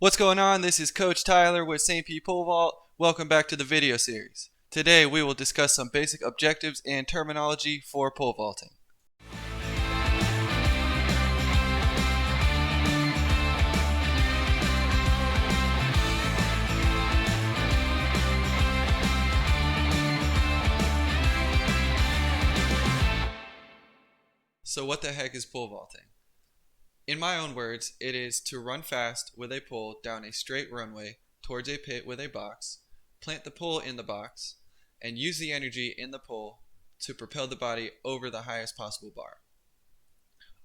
What's going on? This is Coach Tyler with St. P Pole Vault. Welcome back to the video series. Today we will discuss some basic objectives and terminology for pole vaulting. So what the heck is pole vaulting? In my own words, it is to run fast with a pole down a straight runway towards a pit with a box, plant the pole in the box, and use the energy in the pole to propel the body over the highest possible bar.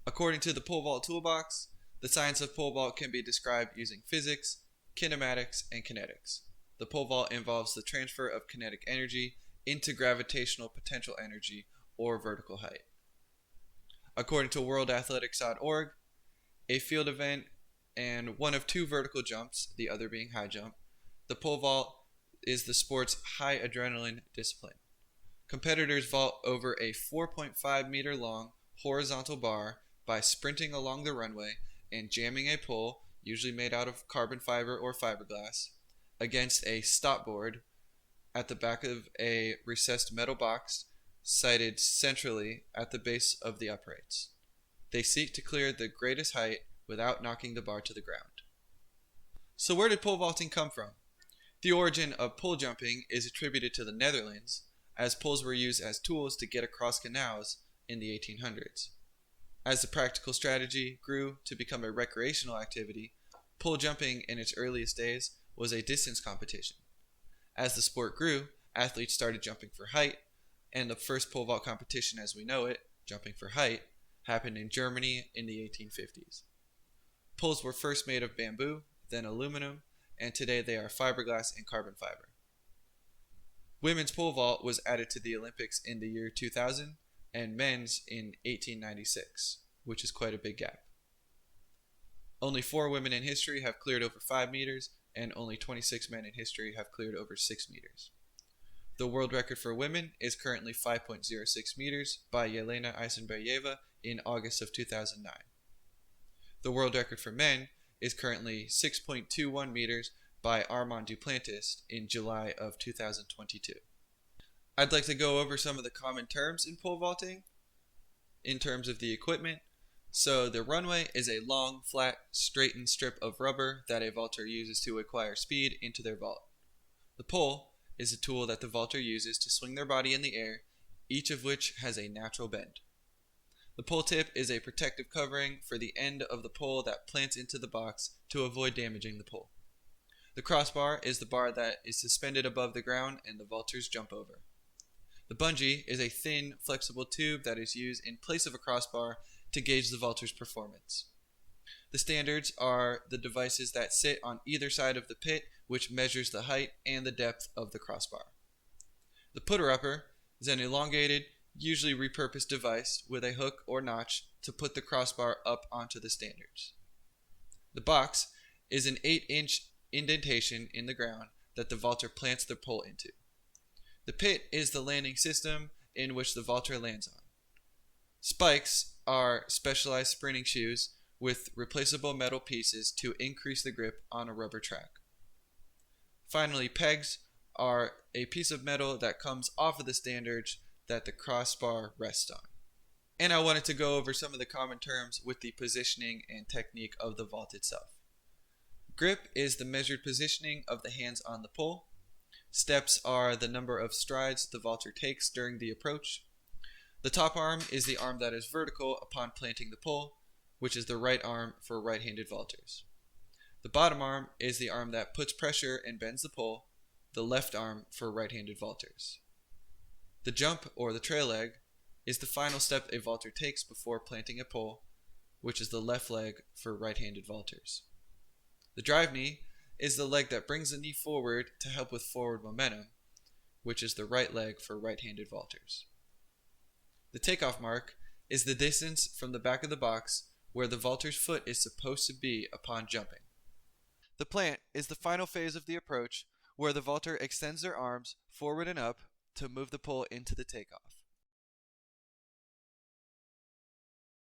According to the pole vault toolbox, the science of pole vault can be described using physics, kinematics, and kinetics. The pole vault involves the transfer of kinetic energy into gravitational potential energy or vertical height. According to worldathletics.org, a field event and one of two vertical jumps, the other being high jump, the pole vault is the sport's high adrenaline discipline. Competitors vault over a 4.5 meter long horizontal bar by sprinting along the runway and jamming a pole, usually made out of carbon fiber or fiberglass, against a stop board at the back of a recessed metal box sited centrally at the base of the uprights. They seek to clear the greatest height without knocking the bar to the ground. So where did pole vaulting come from? The origin of pole jumping is attributed to the Netherlands, as poles were used as tools to get across canals in the 1800s. As the practical strategy grew to become a recreational activity, pole jumping in its earliest days was a distance competition. As the sport grew, athletes started jumping for height, and the first pole vault competition as we know it, jumping for height, happened in Germany in the 1850s. Poles were first made of bamboo, then aluminum, and today they are fiberglass and carbon fiber. Women's pole vault was added to the Olympics in the year 2000 and men's in 1896, which is quite a big gap. Only 4 women in history have cleared over 5 meters, and only 26 men in history have cleared over 6 meters. The world record for women is currently 5.06 meters by Yelena Isenbayeva in August of 2009. The world record for men is currently 6.21 meters by Armand Duplantis in July of 2022. I'd like to go over some of the common terms in pole vaulting in terms of the equipment. So the runway is a long, flat, straightened strip of rubber that a vaulter uses to acquire speed into their vault. The pole is a tool that the vaulter uses to swing their body in the air, each of which has a natural bend. The pole tip is a protective covering for the end of the pole that plants into the box to avoid damaging the pole. The crossbar is the bar that is suspended above the ground and the vaulters jump over. The bungee is a thin, flexible tube that is used in place of a crossbar to gauge the vaulter's performance. The standards are the devices that sit on either side of the pit, which measures the height and the depth of the crossbar. The putter-upper is an elongated, usually repurposed device with a hook or notch to put the crossbar up onto the standards. The box is an 8-inch indentation in the ground that the vaulter plants the pole into. The pit is the landing system in which the vaulter lands on. Spikes are specialized sprinting shoes with replaceable metal pieces to increase the grip on a rubber track. Finally, pegs are a piece of metal that comes off of the standards that the crossbar rests on. And I wanted to go over some of the common terms with the positioning and technique of the vault itself. Grip is the measured positioning of the hands on the pole. Steps are the number of strides the vaulter takes during the approach. The top arm is the arm that is vertical upon planting the pole, which is the right arm for right-handed vaulters. The bottom arm is the arm that puts pressure and bends the pole, the left arm for right-handed vaulters. The jump, or the trail leg, is the final step a vaulter takes before planting a pole, which is the left leg for right-handed vaulters. The drive knee is the leg that brings the knee forward to help with forward momentum, which is the right leg for right-handed vaulters. The takeoff mark is the distance from the back of the box where the vaulter's foot is supposed to be upon jumping. The plant is the final phase of the approach where the vaulter extends their arms forward and up to move the pole into the takeoff.